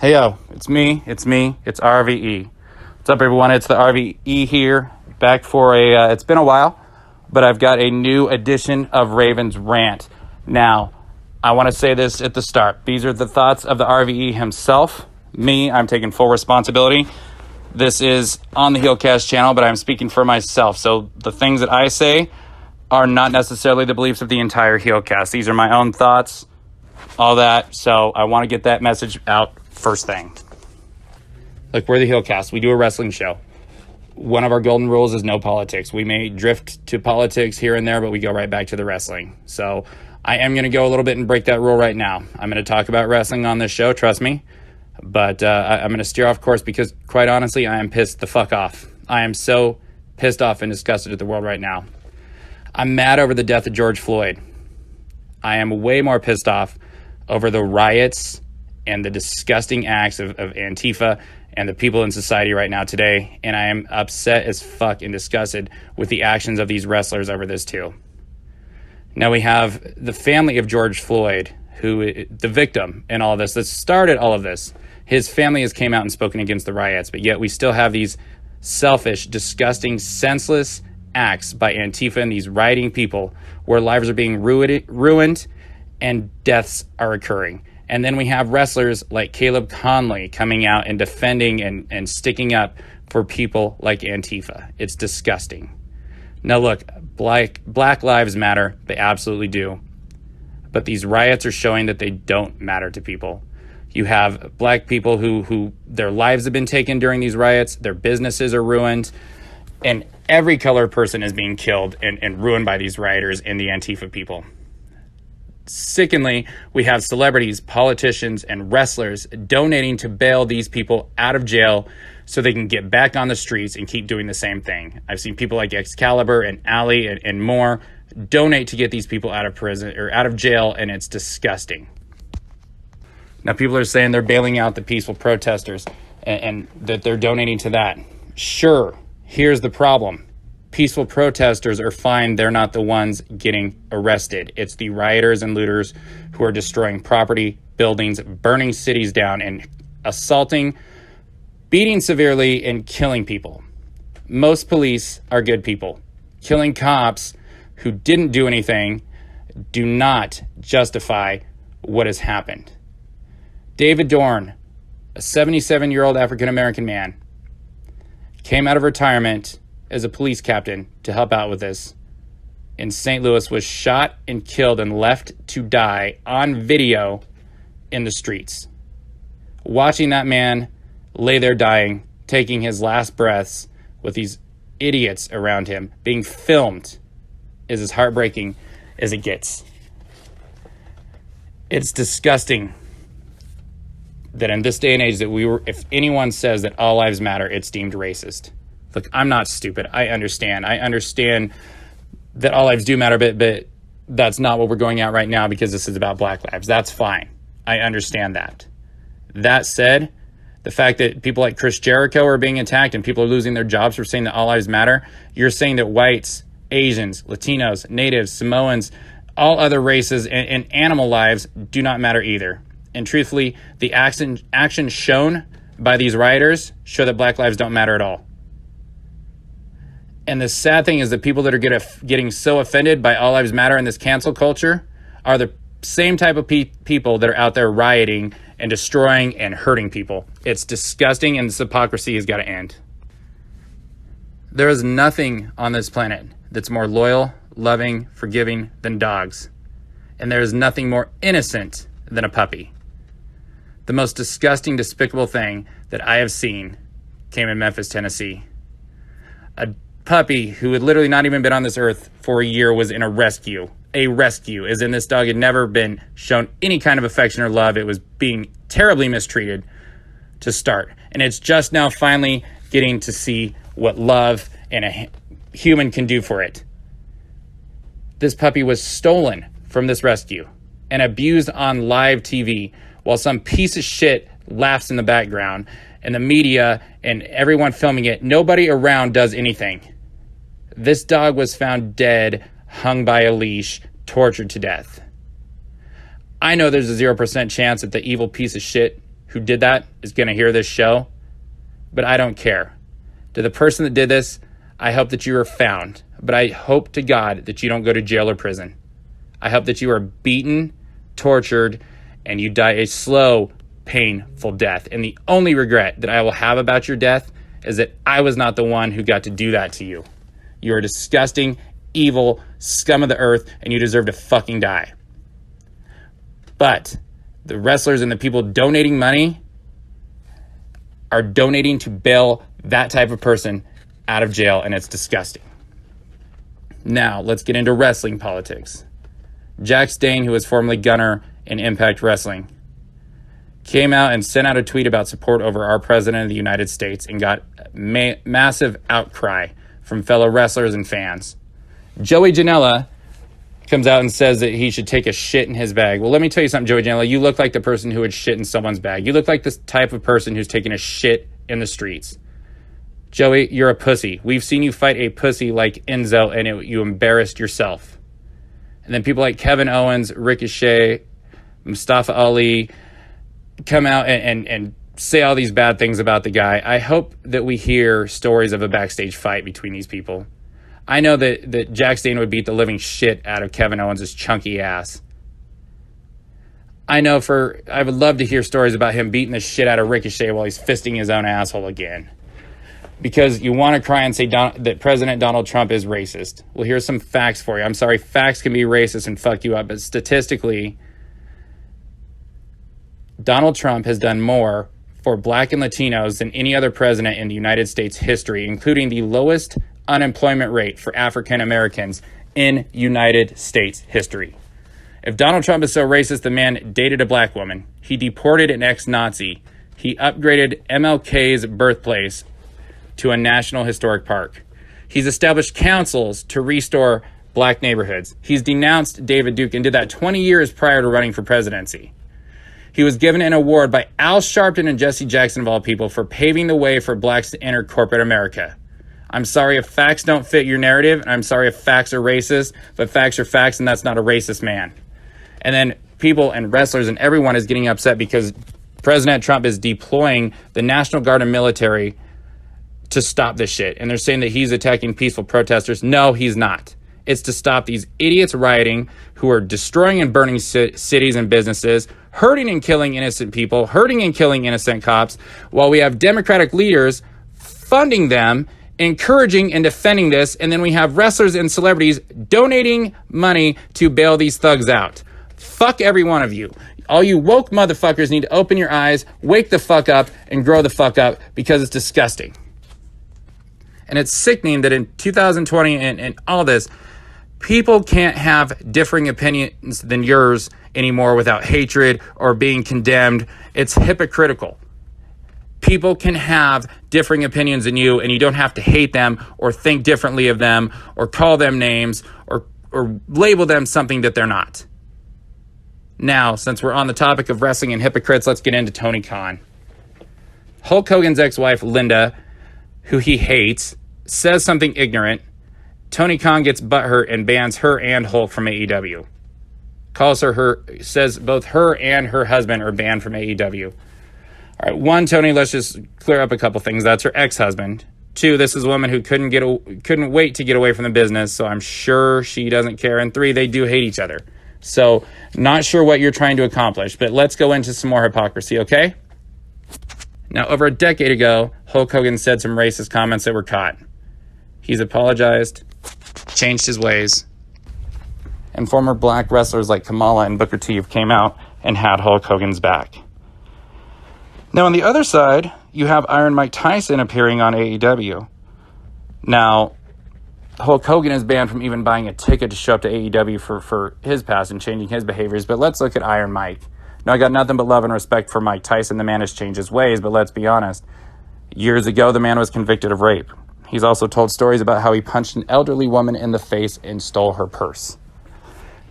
Hey yo, it's me, it's RVE. What's up everyone, it's the RVE here, back for it's been a while, but I've got a new edition of Raven's Rant. Now, I want to say this at the start. These are the thoughts of the RVE himself. Me, I'm taking full responsibility. This is on the HeelCast channel, but I'm speaking for myself. So the things that I say are not necessarily the beliefs of the entire HeelCast. These are my own thoughts, all that. So I want to get that message out first thing. Look, we're the HeelCast. We do a wrestling show. One of our golden rules is no politics. We may drift to politics here and there, but we go right back to the wrestling. So I am going to go a little bit and break that rule right now. I'm going to talk about wrestling on this show, trust me. But I'm going to steer off course because, quite honestly, I am pissed the fuck off. I am so pissed off and disgusted at the world right now. I'm mad over the death of George Floyd. I am way more pissed off over the riots and the disgusting acts of Antifa and the people in society right now today. And I am upset as fuck and disgusted with the actions of these wrestlers over this too. Now we have the family of George Floyd, who the victim in all of this, that started all of this. His family has came out and spoken against the riots, but yet we still have these selfish, disgusting, senseless acts by Antifa and these rioting people where lives are being ruined and deaths are occurring. And then we have wrestlers like Caleb Conley coming out and defending and sticking up for people like Antifa. It's disgusting. Now look, Black Lives Matter. They absolutely do. But these riots are showing that they don't matter to people. You have black people who their lives have been taken during these riots. Their businesses are ruined. And every colored person is being killed and ruined by these rioters and the Antifa people. Sickeningly, we have celebrities, politicians, and wrestlers donating to bail these people out of jail so they can get back on the streets and keep doing the same thing. I've seen people like Excalibur and Ali and more donate to get these people out of prison or out of jail, and it's disgusting. Now, people are saying they're bailing out the peaceful protesters and that they're donating to that. Sure, here's the problem. Peaceful protesters are fine. They're not the ones getting arrested. It's the rioters and looters who are destroying property, buildings, burning cities down, and assaulting, beating severely, and killing people. Most police are good people. Killing cops who didn't do anything do not justify what has happened. David Dorn, a 77-year-old African-American man, came out of retirement as a police captain to help out with this in St. Louis, was shot and killed and left to die on video in the streets. Watching that man lay there dying, taking his last breaths with these idiots around him, being filmed, is as heartbreaking as it gets. It's disgusting that in this day and age that if anyone says that all lives matter, it's deemed racist. Look, I'm not stupid. I understand. I understand that all lives do matter, but that's not what we're going at right now because this is about Black lives. That's fine. I understand that. That said, the fact that people like Chris Jericho are being attacked and people are losing their jobs for saying that all lives matter, you're saying that whites, Asians, Latinos, Natives, Samoans, all other races and animal lives do not matter either. And truthfully, the action shown by these rioters show that Black lives don't matter at all. And the sad thing is that people that are getting so offended by all lives matter in this cancel culture are the same type of people that are out there rioting and destroying and hurting people. It's disgusting, and this hypocrisy has got to end. There is nothing on this planet that's more loyal, loving, forgiving than dogs. And there is nothing more innocent than a puppy. The most disgusting, despicable thing that I have seen came in Memphis, Tennessee. A puppy who had literally not even been on this earth for a year was in a rescue. A rescue, as in this dog had never been shown any kind of affection or love. It was being terribly mistreated to start. And it's just now finally getting to see what love and a human can do for it. This puppy was stolen from this rescue and abused on live TV while some piece of shit laughs in the background and the media and everyone filming it. Nobody around does anything. This dog was found dead, hung by a leash, tortured to death. I know there's a 0% chance that the evil piece of shit who who did that is going to hear this show, but I don't care. To the person that did this, I hope that you are found, but I hope to God that you don't go to jail or prison. I hope that you are beaten, tortured, and you die a slow, painful death. And the only regret that I will have about your death is that I was not the one who got to do that to you. You are disgusting, evil, scum of the earth, and you deserve to fucking die. But the wrestlers and the people donating money are donating to bail that type of person out of jail, and it's disgusting. Now, let's get into wrestling politics. Jack Stane, who was formerly Gunner in Impact Wrestling, came out and sent out a tweet about support over our president of the United States and got massive outcry from fellow wrestlers and fans. Joey Janela comes out and says that he should take a shit in his bag. Well, let me tell you something, Joey Janela. You look like the person who would shit in someone's bag. You look like this type of person who's taking a shit in the streets. Joey, you're a pussy. We've seen you fight a pussy like Enzo, and you embarrassed yourself. And then people like Kevin Owens, Ricochet, Mustafa Ali come out and say all these bad things about the guy. I hope that we hear stories of a backstage fight between these people. I know that Jack Stane would beat the living shit out of Kevin Owens' chunky ass. I would love to hear stories about him beating the shit out of Ricochet while he's fisting his own asshole again. Because you want to cry and say that President Donald Trump is racist. Well, here's some facts for you. I'm sorry, facts can be racist and fuck you up, but statistically, Donald Trump has done more for Black and Latinos than any other president in the United States history, including the lowest unemployment rate for African Americans in United States history. If Donald Trump is so racist, the man dated a black woman. He deported an ex-Nazi. He upgraded MLK's birthplace to a national historic park. He's established councils to restore black neighborhoods. He's denounced David Duke and did that 20 years prior to running for presidency. He was given an award by Al Sharpton and Jesse Jackson, of all people, for paving the way for blacks to enter corporate America. I'm sorry if facts don't fit your narrative, and I'm sorry if facts are racist, but facts are facts, and that's not a racist man. And then people and wrestlers and everyone is getting upset because President Trump is deploying the National Guard and military to stop this shit. And they're saying that he's attacking peaceful protesters. No, he's not. It's to stop these idiots rioting who are destroying and burning cities and businesses, hurting and killing innocent people, hurting and killing innocent cops, while we have Democratic leaders funding them, encouraging and defending this, and then we have wrestlers and celebrities donating money to bail these thugs out. Fuck every one of you. All you woke motherfuckers need to open your eyes, wake the fuck up, and grow the fuck up, because it's disgusting. And it's sickening that in 2020 and all this, people can't have differing opinions than yours anymore without hatred or being condemned. It's hypocritical. People can have differing opinions than you, and you don't have to hate them or think differently of them or call them names or label them something that they're not. Now, since we're on the topic of wrestling and hypocrites, let's get into Tony Khan. Hulk Hogan's ex-wife, Linda, who he hates, says something ignorant. Tony Khan gets butthurt and bans her and Hulk from AEW. Says both her and her husband are banned from AEW. All right, one, Tony, let's just clear up a couple things. That's her ex-husband. Two, this is a woman who couldn't wait to get away from the business, so I'm sure she doesn't care. And three, they do hate each other. So, not sure what you're trying to accomplish, but let's go into some more hypocrisy, okay? Now, over a decade ago, Hulk Hogan said some racist comments that were caught. He's apologized, changed his ways, and former black wrestlers like Kamala and Booker T came out and had Hulk Hogan's back. Now, on the other side, you have Iron Mike Tyson appearing on AEW. Now, Hulk Hogan is banned from even buying a ticket to show up to AEW for his past and changing his behaviors, but let's look at Iron Mike. Now, I got nothing but love and respect for Mike Tyson. The man has changed his ways, but let's be honest. Years ago, the man was convicted of rape. He's also told stories about how he punched an elderly woman in the face and stole her purse.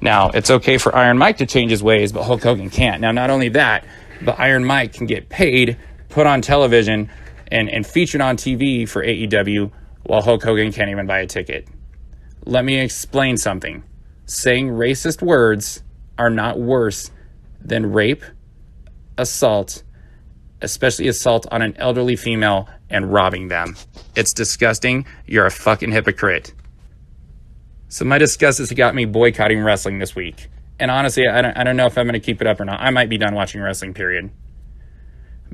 Now, it's okay for Iron Mike to change his ways, but Hulk Hogan can't. Now, not only that, but Iron Mike can get paid, put on television, and featured on TV for AEW, while Hulk Hogan can't even buy a ticket. Let me explain something. Saying racist words are not worse than rape, assault, especially assault on an elderly female and robbing them. It's disgusting. You're a fucking hypocrite. So my disgust has got me boycotting wrestling this week. And honestly, I don't know if I'm going to keep it up or not. I might be done watching wrestling, period.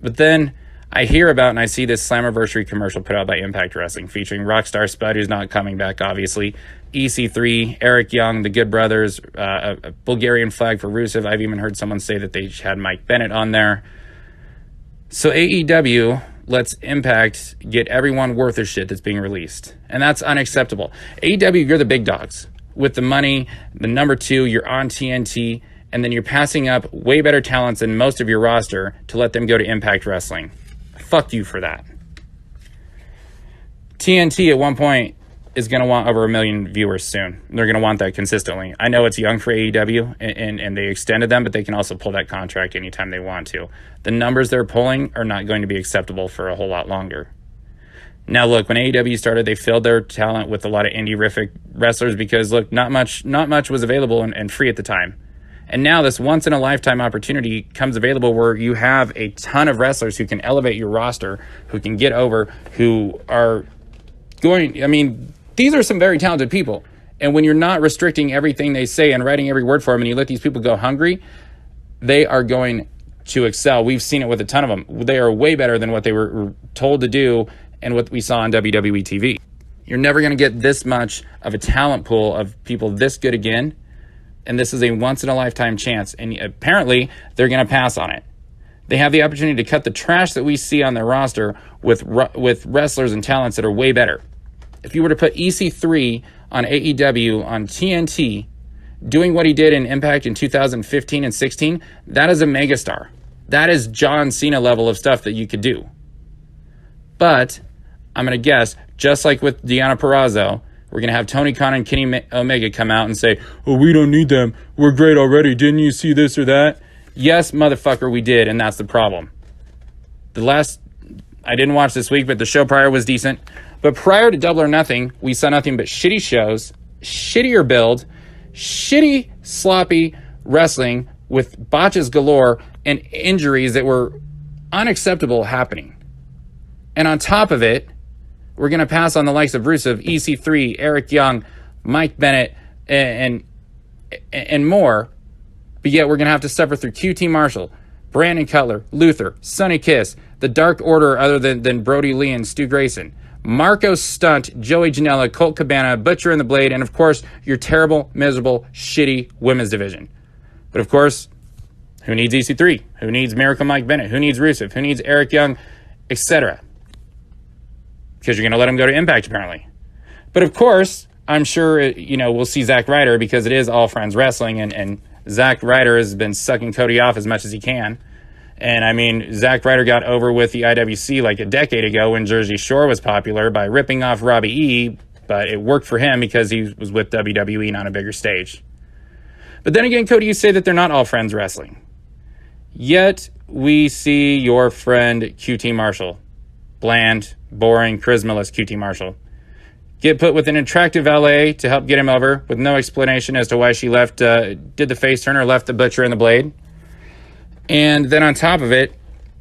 But then I hear about and I see this Slammiversary commercial put out by Impact Wrestling featuring Rockstar Spud, who's not coming back, obviously, EC3, Eric Young, the Good Brothers, a Bulgarian flag for Rusev. I've even heard someone say that they had Mike Bennett on there. So AEW lets Impact get everyone worth their shit that's being released. And that's unacceptable. AEW, you're the big dogs. With the money, the number 2, you're on TNT, and then you're passing up way better talents than most of your roster to let them go to Impact Wrestling. Fuck you for that. TNT at one point is going to want over 1 million viewers soon. They're going to want that consistently. I know it's young for AEW, and they extended them, but they can also pull that contract anytime they want to. The numbers they're pulling are not going to be acceptable for a whole lot longer. Now, look, when AEW started, they filled their talent with a lot of indie-rific wrestlers because, look, not much was available and free at the time. And now this once-in-a-lifetime opportunity comes available where you have a ton of wrestlers who can elevate your roster, who can get over, who are going... I mean, these are some very talented people. And when you're not restricting everything they say and writing every word for them and you let these people go hungry, they are going to excel. We've seen it with a ton of them. They are way better than what they were told to do and what we saw on WWE TV. You're never going to get this much of a talent pool of people this good again, and this is a once-in-a-lifetime chance, and apparently they're going to pass on it. They have the opportunity to cut the trash that we see on their roster with wrestlers and talents that are way better. If you were to put EC3 on AEW on TNT, doing what he did in Impact in 2015 and 16, that is a megastar. That is John Cena level of stuff that you could do. But I'm going to guess, just like with Deonna Purrazzo, we're going to have Tony Khan and Kenny Omega come out and say, oh, we don't need them. We're great already. Didn't you see this or that? Yes, motherfucker, we did, and that's the problem. I didn't watch this week, but the show prior was decent. But prior to Double or Nothing, we saw nothing but shitty shows, shittier build, shitty, sloppy wrestling with botches galore and injuries that were unacceptable happening. And on top of it, we're going to pass on the likes of Rusev, EC3, Eric Young, Mike Bennett, and more. But yet we're going to have to suffer through QT Marshall, Brandon Cutler, Luther, Sonny Kiss, the Dark Order other than Brody Lee and Stu Grayson, Marco Stunt, Joey Janela, Colt Cabana, Butcher and the Blade, and of course, your terrible, miserable, shitty women's division. But of course, who needs EC3? Who needs Miracle Mike Bennett? Who needs Rusev? Who needs Eric Young? Etc. Because you're going to let him go to Impact, apparently. But of course, I'm sure, we'll see Zack Ryder because it is All Friends Wrestling, and Zack Ryder has been sucking Cody off as much as he can. And I mean, Zack Ryder got over with the IWC like a decade ago when Jersey Shore was popular by ripping off Robbie E, but it worked for him because he was with WWE and on a bigger stage. But then again, Cody, you say that they're not All Friends Wrestling. Yet we see your friend QT Marshall, bland, boring, charismaless QT Marshall, get put with an attractive LA to help get him over with no explanation as to why she left, did the face turner, left the Butcher and the Blade. And then on top of it,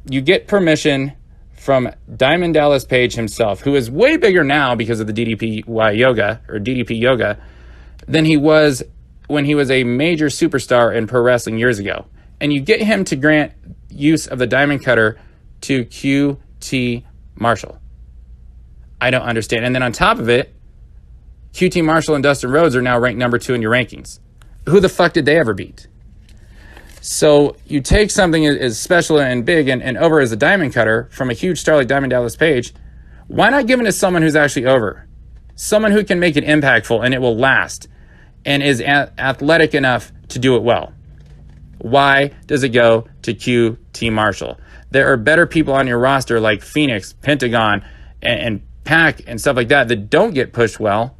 you get permission from Diamond Dallas Page himself, who is way bigger now because of the DDP yoga than he was when he was a major superstar in pro wrestling years ago. And you get him to grant use of the Diamond Cutter to QT Marshall. I don't understand. And then on top of it, QT Marshall and Dustin Rhodes are now ranked number 2 in your rankings. Who the fuck did they ever beat? So you take something as special and big and over as a Diamond Cutter from a huge star like Diamond Dallas Page. Why not give it to someone who's actually over? Someone who can make it impactful and it will last and is athletic enough to do it well. Why does it go to QT Marshall? There are better people on your roster like Phoenix, Pentagon, and Pac and stuff like that don't get pushed well,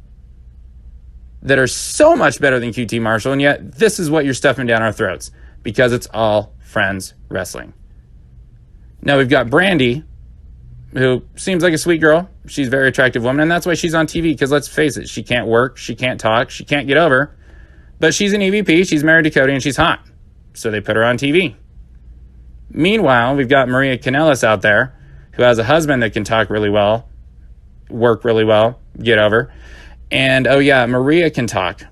that are so much better than QT Marshall, and yet this is what you're stuffing down our throats because it's All Friends Wrestling. Now we've got Brandy, who seems like a sweet girl. She's a very attractive woman, and that's why she's on TV, because let's face it, she can't work, she can't talk, she can't get over, but she's an EVP, she's married to Cody, and she's hot. So they put her on TV. Meanwhile, we've got Maria Kanellis out there who has a husband that can talk really well, work really well, get over. And, oh yeah, Maria can talk.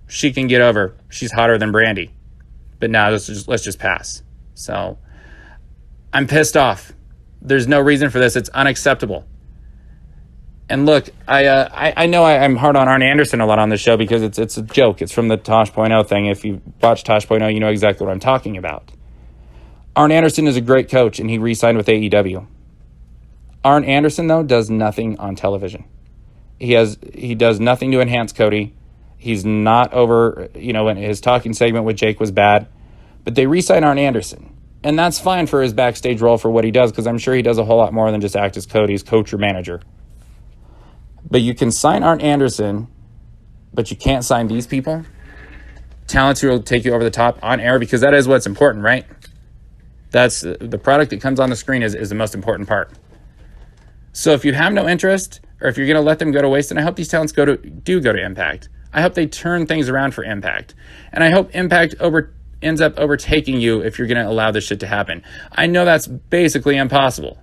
She can get over. She's hotter than Brandy. But now let's just pass. So I'm pissed off. There's no reason for this. It's unacceptable. And look, I know I'm hard on Arn Anderson a lot on this show because it's a joke. It's from the Tosh.0 thing. If you watch Tosh.0, you know exactly what I'm talking about. Arn Anderson is a great coach, and he re-signed with AEW. Arn Anderson, though, does nothing on television. He does nothing to enhance Cody. He's not over, when his talking segment with Jake was bad. But they re-signed Arn Anderson. And that's fine for his backstage role for what he does, because I'm sure he does a whole lot more than just act as Cody's coach or manager. But you can sign Arn Anderson, but you can't sign these people. Talents who will take you over the top on air, because that is what's important, right? That's the product that comes on the screen is the most important part. So if you have no interest, or if you're going to let them go to waste, and I hope these talents do go to Impact. I hope they turn things around for Impact. And I hope Impact ends up overtaking you if you're going to allow this shit to happen. I know that's basically impossible.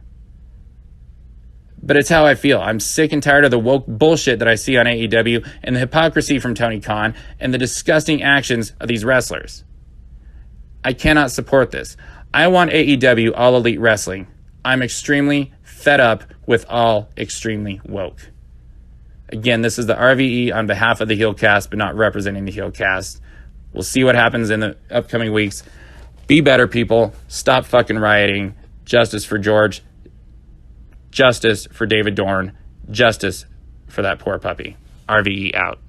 But it's how I feel. I'm sick and tired of the woke bullshit that I see on AEW and the hypocrisy from Tony Khan and the disgusting actions of these wrestlers. I cannot support this. I want AEW All Elite Wrestling. I'm extremely fed up with all extremely woke. Again, this is the RVE on behalf of the HeelCast, but not representing the HeelCast. We'll see what happens in the upcoming weeks. Be better, people. Stop fucking rioting. Justice for George. Justice for David Dorn. Justice for that poor puppy. RVE out.